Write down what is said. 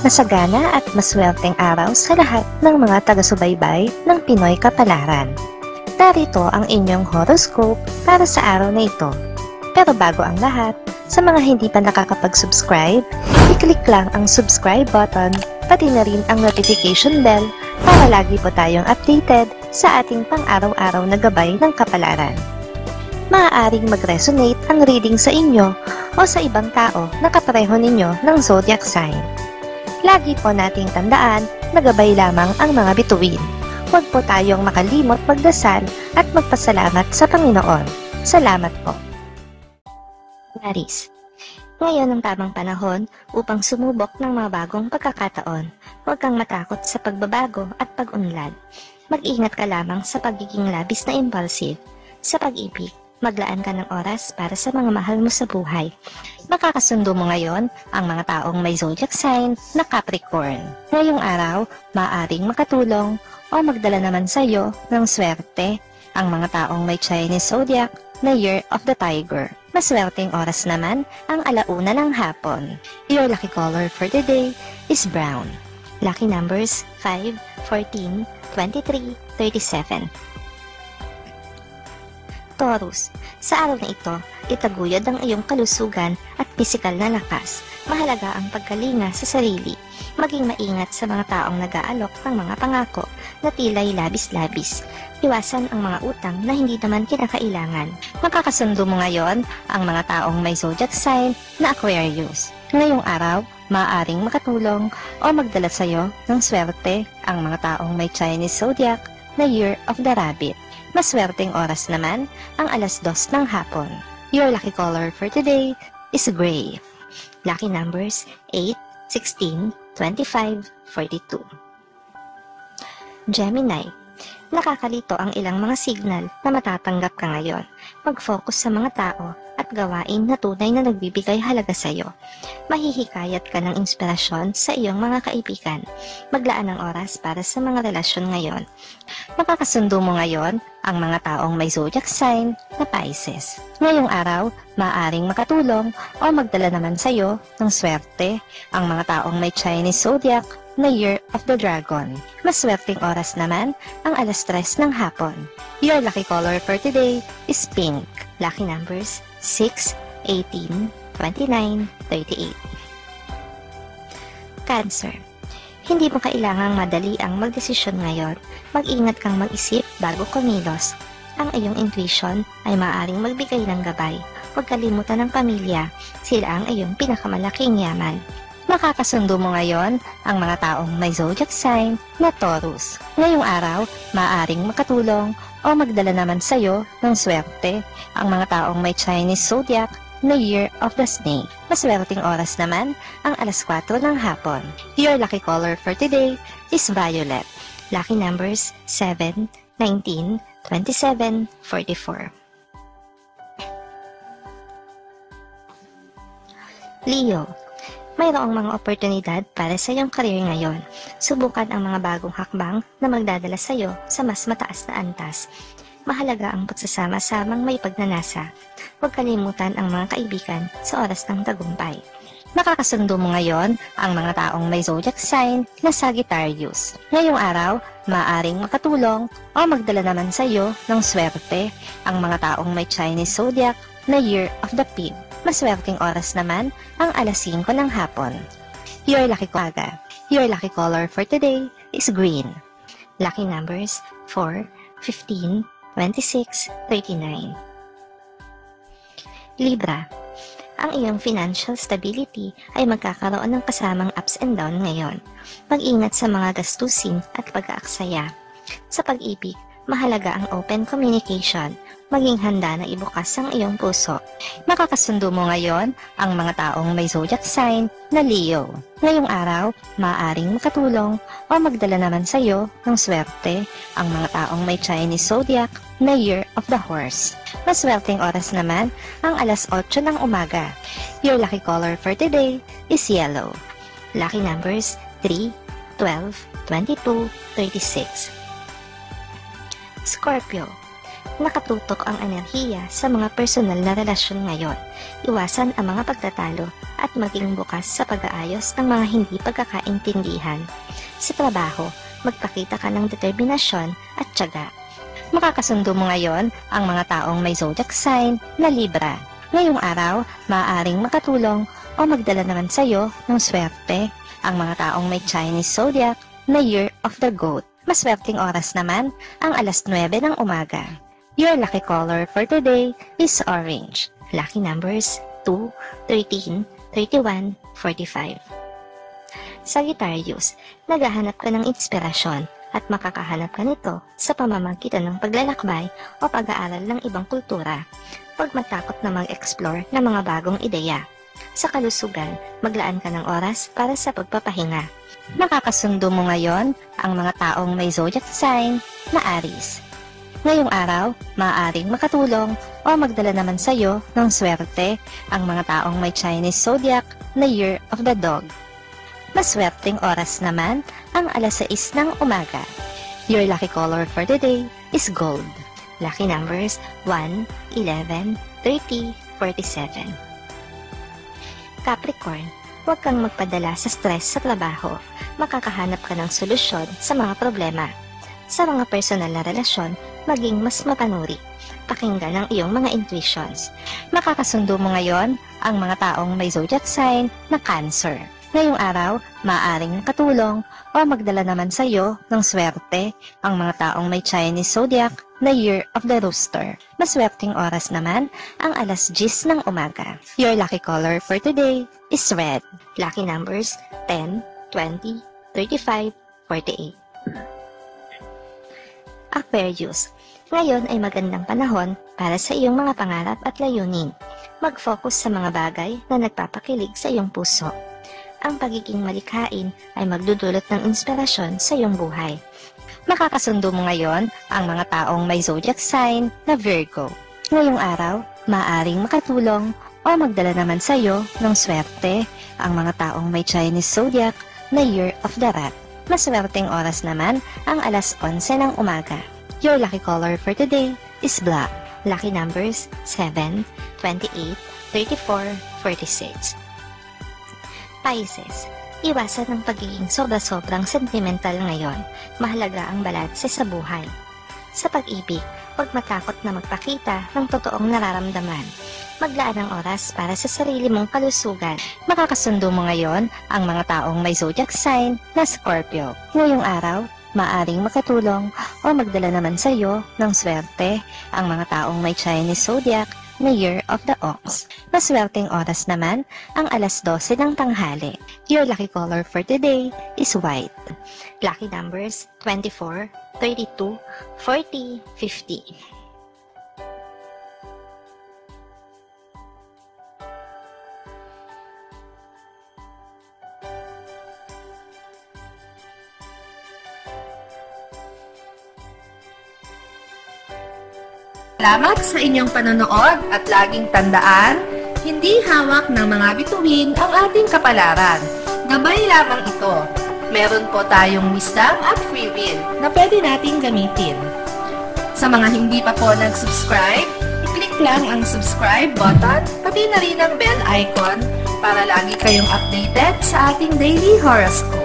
Masagana at maswerteng araw sa lahat ng mga taga-subaybay ng Pinoy Kapalaran. Narito ang inyong horoscope para sa araw na ito. Pero bago ang lahat, sa mga hindi pa nakakapag-subscribe, i-click lang ang subscribe button, pati na rin ang notification bell para lagi po tayong updated sa ating pang-araw-araw na gabay ng kapalaran. Maaaring mag-resonate ang reading sa inyo o sa ibang tao na kapareho ninyo ng zodiac sign. Lagi po nating tandaan na gabay lamang ang mga bituin. Huwag po tayong makalimot magdasal at magpasalamat sa Panginoon. Salamat po. Aries. Ngayon ang tamang panahon upang sumubok ng mga bagong pagkakataon. Huwag kang matakot sa pagbabago at pag-unlad. Mag-ingat ka lamang sa pagiging labis na impulsive. Sa pag-ibig, maglaan ka ng oras para sa mga mahal mo sa buhay. Makakasundo mo ngayon ang mga taong may zodiac sign na Capricorn. Ngayong araw, maaaring makatulong o magdala naman sa iyo ng swerte ang mga taong may Chinese zodiac na Year of the Tiger. Maswerteng oras naman ang 1:00 ng hapon. Your lucky color for today is brown. Lucky numbers 5, 14, 23, 37. Taurus, sa araw na ito, itaguyod ang iyong kalusugan at pisikal na lakas. Mahalaga ang pagkalinga sa sarili. Maging maingat sa mga taong nag-aalok ng mga pangako na tila'y labis-labis. Iwasan ang mga utang na hindi naman kinakailangan. Makakasundo mo ngayon ang mga taong may zodiac sign na Aquarius. Ngayong araw, maaaring makatulong o magdala sa iyo ng swerte ang mga taong may Chinese zodiac na Year of the Rabbit. Maswerteng oras naman ang 2:00 ng hapon. Your lucky color for today is gray. Lucky numbers 8, 16, 25, 42. Gemini, nakakalito ang ilang mga signal na matatanggap ka ngayon. Mag-focus sa mga tao at gawain na tunay na nagbibigay halaga sa iyo. Mahihikayat ka ng inspirasyon sa iyong mga kaibigan. Maglaan ng oras para sa mga relasyon ngayon. Makakasundo mo ngayon ang mga taong may zodiac sign na Pisces. Ngayong araw, maaaring makatulong o magdala naman sa iyo ng swerte ang mga taong may Chinese zodiac na Year of the Dragon. Maswerteng oras naman ang 3:00 ng hapon. Your lucky color for today is pink. Lucky numbers 6, 18, 29, 38. Cancer. Hindi mo kailangang madali ang magdesisyon ngayon. Mag-ingat kang mag-isip bago kumilos. Ang iyong intuition ay maaaring magbigay ng gabay. Huwag kalimutan ng pamilya. Sila ang iyong pinakamalaking yaman. Makakasundo mo ngayon ang mga taong may zodiac sign na Taurus. Ngayong araw, maaaring makatulong o magdala naman sa iyo ng swerte ang mga taong may Chinese zodiac na Year of the Snake. Maswerteng oras naman ang 4:00 ng hapon. Your lucky color for today is violet. Lucky numbers 7, 19, 27, 44. Leo, mayroong mga oportunidad para sa iyong career ngayon. Subukan ang mga bagong hakbang na magdadala sa iyo sa mas mataas na antas. Mahalaga ang pagsasama-samang may pagnanasa. Huwag kalimutan ang mga kaibigan sa oras ng tagumpay. Makakasundo mo ngayon ang mga taong may zodiac sign na Sagittarius. Ngayong araw, maaaring makatulong o magdala naman sa iyo ng swerte ang mga taong may Chinese zodiac na Year of the Pig. Maswerteng oras naman ang 5:00 ng hapon. Your lucky color for today is green. Lucky numbers 4, 15, 26, 39. Libra, ang iyong financial stability ay magkakaroon ng kasamang ups and down ngayon. Mag-ingat sa mga gastusin at pag-aaksaya. Sa pag-ibig, mahalaga ang open communication. Maging handa na ibukas ang iyong puso. Makakasundo mo ngayon ang mga taong may zodiac sign na Leo. Ngayong araw, maaaring makatulong o magdala naman sa iyo ng swerte ang mga taong may Chinese zodiac na Year of the Horse. Maswerteng oras naman ang 8:00 ng umaga. Your lucky color for today is yellow. Lucky numbers 3, 12, 22, 36. Scorpio, Nakatutok ang enerhiya sa mga personal na relasyon ngayon. Iwasan ang mga pagtatalo at maging bukas sa pag-aayos ng mga hindi pagkakaintindihan. Sa trabaho, magpakita ka ng determinasyon at tiyaga. Makakasundo mo ngayon ang mga taong may zodiac sign na Libra. Ngayong araw, maaaring makatulong o magdala naman sa iyo ng swerte ang mga taong may Chinese zodiac na Year of the Goat. Maswerteng oras naman ang alas 9 ng umaga. Your lucky color for today is orange. Lucky numbers 2, 13, 31, 45. Sagittarius, naghahanap ka ng inspirasyon at makakahanap ka nito sa pamamagitan ng paglalakbay o pag-aaral ng ibang kultura. Huwag matakot na mag-explore ng mga bagong ideya. Sa kalusugan, maglaan ka ng oras para sa pagpapahinga. Makakasundo mo ngayon ang mga taong may zodiac sign na Aries. Ngayong araw, maaaring makatulong o magdala naman sa iyo ng swerte ang mga taong may Chinese zodiac na Year of the Dog. Maswerteng oras naman ang alas 6 ng umaga. Your lucky color for today is gold. Lucky numbers 1, 11, 30, 47. Capricorn, huwag kang magpadala sa stress sa trabaho. Makakahanap ka ng solusyon sa mga problema. Sa mga personal na relasyon, maging mas mapanuri. Pakinggan ang iyong mga intuitions. Makakasundo mo ngayon ang mga taong may zodiac sign na Cancer. Ngayong araw, maaaring katulong o magdala naman sa iyo ng swerte ang mga taong may Chinese zodiac na Year of the Rooster. Maswerteng oras naman ang alas 10 ng umaga. Your lucky color for today is red. Lucky numbers 10, 20, 35, 48. Aquarius, ngayon ay magandang panahon para sa iyong mga pangarap at layunin. Mag-focus sa mga bagay na nagpapakilig sa iyong puso. Ang pagiging malikhain ay magdudulot ng inspirasyon sa iyong buhay. Makakasundo mo ngayon ang mga taong may zodiac sign na Virgo. Ngayong araw, maaaring makatulong o magdala naman sa iyo ng swerte ang mga taong may Chinese zodiac na Year of the Rat. Maswerteng oras naman ang alas 11 ng umaga. Your lucky color for today is black. Lucky numbers 7, 28, 34, 46. Pisces, iwasan ang pagiging sobra-sobrang sentimental ngayon. Mahalaga ang balanse sa buhay. Sa pag-ibig, huwag matakot na magpakita ng totoong nararamdaman. Maglaan ng oras para sa sarili mong kalusugan. Makakasundo mo ngayon ang mga taong may zodiac sign na Scorpio. Ngayong araw, maaring makatulong o magdala naman sa iyo ng swerte ang mga taong may Chinese zodiac na Year of the Ox. Maswerteng oras naman ang alas 12 ng tanghali. Your lucky color for today is white. Lucky numbers 24, 32, 40, 50. Salamat sa inyong panonood at laging tandaan, hindi hawak ng mga bituin ang ating kapalaran. Gabay lamang ito. Meron po tayong wisdom at free will na pwede nating gamitin. Sa mga hindi pa po nag-subscribe, i-click lang ang subscribe button, pati na rin ang bell icon para lagi kayong updated sa ating daily horoscope.